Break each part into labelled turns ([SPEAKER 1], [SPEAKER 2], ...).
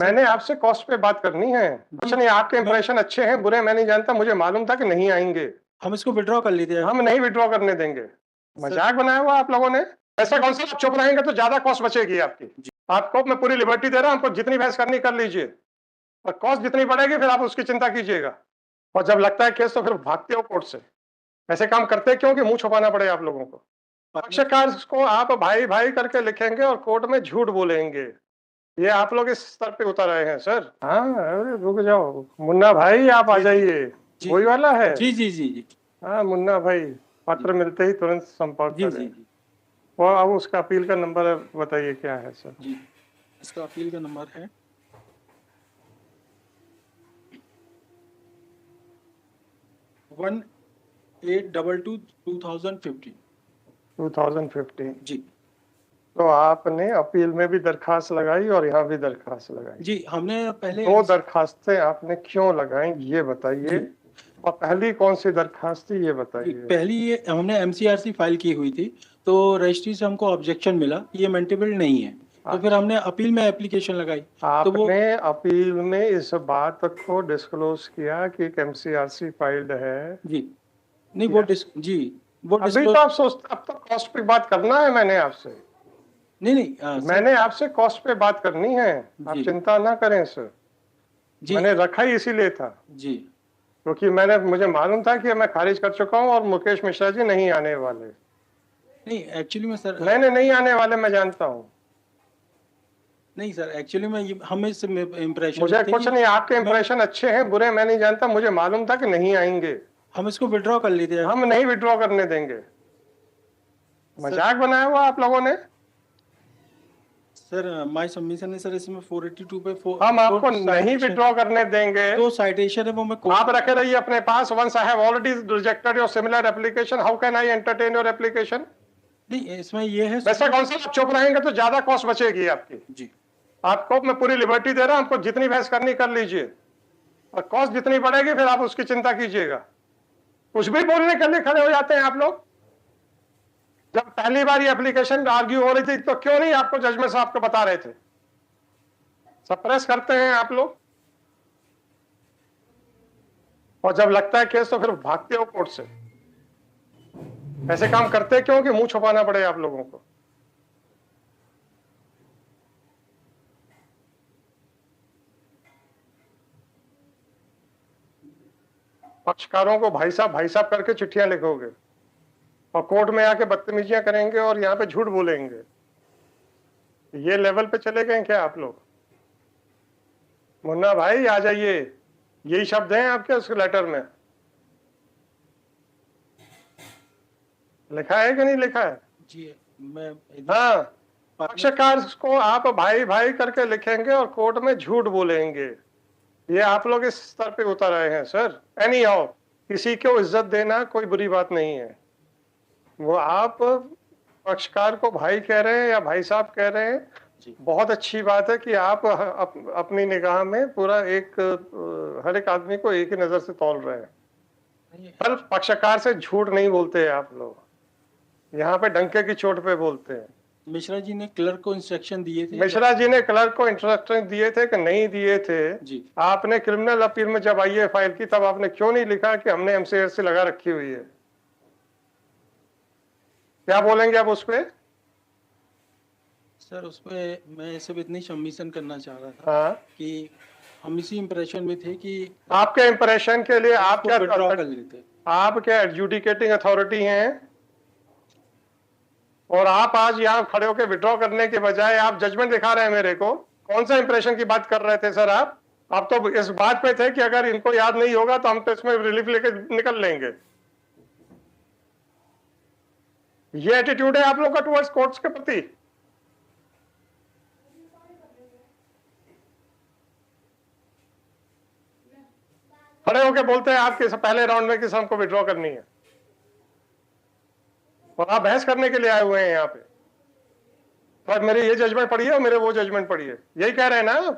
[SPEAKER 1] मैंने आपसे कॉस्ट पे बात करनी है। कुछ नहीं, आपके इंप्रेशन अच्छे हैं, बुरे मैं नहीं जानता, मुझे मालूम था कि नहीं आएंगे।
[SPEAKER 2] हम इसको विड्रॉ कर लेते हैं।
[SPEAKER 1] हम नहीं विड्रॉ करने देंगे। मजाक बनाया हुआ आप लोगों ने। ऐसा कौन सा, आप चुप रहेंगे तो ज्यादा कॉस्ट बचेगी आपकी। आपको मैं पूरी लिबर्टी दे रहा हूं, हमको जितनी बहस करनी कर लीजिए, और कॉस्ट जितनी बढ़ेगी फिर आप उसकी चिंता कीजिएगा। और जब लगता है केस तो फिर भागते हो कोर्ट से। ऐसे काम करते क्यों कि मुंह छुपाना पड़े आप लोगों को। पक्षकार को आप भाई भाई करके लिखेंगे और कोर्ट में झूठ बोलेंगे। ये आप लोग इस स्तर पे उतर आए हैं सर। हाँ, अरे रुक जाओ मुन्ना भाई, आप आ जाइए। वही वाला है।
[SPEAKER 2] जी जी जी जी।
[SPEAKER 1] हाँ मुन्ना भाई, पत्र मिलते ही तुरंत संपर्क
[SPEAKER 2] जी जी
[SPEAKER 1] करें।
[SPEAKER 2] जी।
[SPEAKER 1] वो अब उसका अपील का नंबर बताइए क्या है सर।
[SPEAKER 2] जी, इसका अपील का नंबर है 1822-2015।
[SPEAKER 1] 2015।
[SPEAKER 2] जी
[SPEAKER 1] तो आपने अपील में भी दरखास्त लगाई और यहाँ भी दरखास्त लगाई।
[SPEAKER 2] जी, हमने पहले
[SPEAKER 1] दो दरखास्तें आपने क्यों लगाई ये बताइए, और पहली कौन सी दरखास्त थी ये बताइए।
[SPEAKER 2] पहली ये हमने एमसीआरसी फाइल की हुई थी, तो रजिस्ट्री से हमको ऑब्जेक्शन मिला ये मेंटेबल नहीं है, तो फिर हमने अपील में एप्लीकेशन लगाई। तो वो
[SPEAKER 1] आपने अपील में इस बात को डिस्क्लोज किया कि एक एमसीआरसी फाइल्ड है।
[SPEAKER 2] जी नहीं, वो जी वो
[SPEAKER 1] अभी तो आप सोचते, अब तो कॉस्ट पे बात करना है मैंने आपसे।
[SPEAKER 2] नहीं
[SPEAKER 1] मैंने आपसे कॉस्ट पे बात करनी है, आप चिंता ना करें सर। मैंने रखा ही इसीलिए था
[SPEAKER 2] जी,
[SPEAKER 1] क्योंकि मुझे मालूम था कि मैं खारिज कर चुका हूं और मुकेश मिश्रा जी नहीं आने वाले।
[SPEAKER 2] नहीं एक्चुअली में सर,
[SPEAKER 1] नहीं आने वाले, मैं जानता हूं।
[SPEAKER 2] नहीं सर, एक्चुअली में हम इस इम्प्रेशन
[SPEAKER 1] मुझे कुछ नहीं, आपके इंप्रेशन अच्छे हैं, बुरे मैं नहीं जानता, मुझे मालूम था कि नहीं आएंगे।
[SPEAKER 2] हम इसको विड्रॉ कर लेते हैं।
[SPEAKER 1] हम नहीं विड्रॉ करने देंगे। मजाक बनाया हुआ आप लोगों ने।
[SPEAKER 2] सर माय सबमिशन है सर, इसमें 482 पे
[SPEAKER 1] हम आपको नहीं विड्रॉ करने देंगे।
[SPEAKER 2] जो साइटेशन है वो मैं
[SPEAKER 1] आप रखे रहिए अपने पास। Once I have already rejected your similar application, how can I entertain your application.
[SPEAKER 2] नहीं, इसमें ये है
[SPEAKER 1] वैसा कौन सा, आप चुप रहेंगे तो ज्यादा कॉस्ट बचेगी आपकी।
[SPEAKER 2] जी,
[SPEAKER 1] आपको मैं पूरी लिबर्टी दे रहा हूं, हमको जितनी बहस करनी कर लीजिए, और कॉस्ट जितनी बढ़ेगी फिर आप उसकी चिंता कीजिएगा। कुछ भी बोलने के लिए खड़े हो जाते हैं आप लोग। जब पहली बार ये एप्लीकेशन आर्ग्यू हो रही थी तो क्यों नहीं आपको जजमेंट साहब को बता रहे थे। सप्रेस करते हैं आप लोग, और जब लगता है केस तो फिर भागते हो कोर्ट से। ऐसे काम करते क्यों कि मुंह छुपाना पड़े आप लोगों को। पक्षकारों को भाई साहब करके चिट्ठियां लिखोगे और कोर्ट में आके बदतमीजियां करेंगे और यहाँ पे झूठ बोलेंगे। ये लेवल पे चले गए क्या आप लोग। मुन्ना भाई आ जाइए, यही शब्द हैं आपके उस लेटर में। लिखा है कि नहीं लिखा है।
[SPEAKER 2] जी मैं
[SPEAKER 1] हाँ, पक्षकार को आप भाई भाई करके लिखेंगे और कोर्ट में झूठ बोलेंगे। ये आप लोग इस स्तर पे उतर आए हैं सर। एनी हाउ, किसी को इज्जत देना कोई बुरी बात नहीं है। वो आप पक्षकार को भाई कह रहे हैं या भाई साहब कह रहे हैं, बहुत अच्छी बात है कि आप अपनी निगाह में पूरा हर एक आदमी को एक ही नजर से तौल रहे हैं। पर पक्षकार से झूठ नहीं बोलते आप लोग, यहाँ पे डंके की चोट पे बोलते हैं।
[SPEAKER 2] मिश्रा जी ने क्लर्क को इंस्ट्रक्शन दिए थे।
[SPEAKER 1] मिश्रा जी ने क्लर्क को इंस्ट्रक्शन दिए थे कि नहीं दिए थे जी। आपने क्रिमिनल अपील में जब आई है फाइल की, तब आपने क्यों नहीं लिखा कि हमने एमसीआरसी लगा रखी हुई है। क्या बोलेंगे आप उस पे।
[SPEAKER 2] सर उस पे मैं सिर्फ इतनी सबमिशन करना चाह रहा था।
[SPEAKER 1] हाँ,
[SPEAKER 2] कि हम इसी इंप्रेशन में थे कि
[SPEAKER 1] आपके इंप्रेशन के लिए आप क्या
[SPEAKER 2] विड्रॉ कर लेते।
[SPEAKER 1] आप क्या एडजुडिकेटिंग अथॉरिटी हैं, और आप आज यहाँ खड़े होकर विड्रॉ करने के बजाय आप जजमेंट दिखा रहे हैं मेरे को। कौन सा इंप्रेशन की बात कर रहे थे सर आप तो इस बात पे थे कि अगर इनको याद नहीं होगा तो हम तो इसमें रिलीफ लेके निकल लेंगे। ये एटीट्यूड है आप लोग का टुवर्ड्स कोर्ट्स के प्रति। खड़े होके बोलते हैं आपके पहले राउंड में कि हमको विड्रॉ करनी है, और आप बहस करने के लिए आए हुए हैं यहाँ पे। तो मेरे ये जजमेंट पड़ी है और मेरे वो जजमेंट पड़ी है, यही कह रहे हैं ना।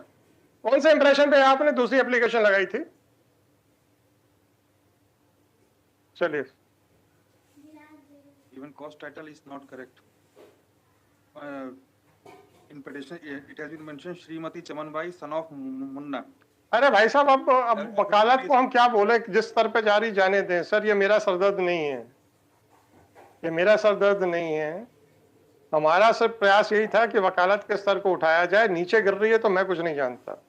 [SPEAKER 1] कौन से इंप्रेशन पे आपने दूसरी एप्लीकेशन लगाई थी। चलिए।
[SPEAKER 3] Even cost title is not correct. In petition, it has been mentioned Srimati Chamanbai, son of Munna.
[SPEAKER 1] अरे भाई साहब, अब वकालत को हम क्या बोले, जिस स्तर पे जारी जाने दें सर। ये मेरा सरदर्द नहीं है, ये मेरा सरदर्द नहीं है। हमारा सिर्फ प्रयास यही था कि वकालत के स्तर को उठाया जाए। नीचे गिर रही है तो मैं कुछ नहीं जानता।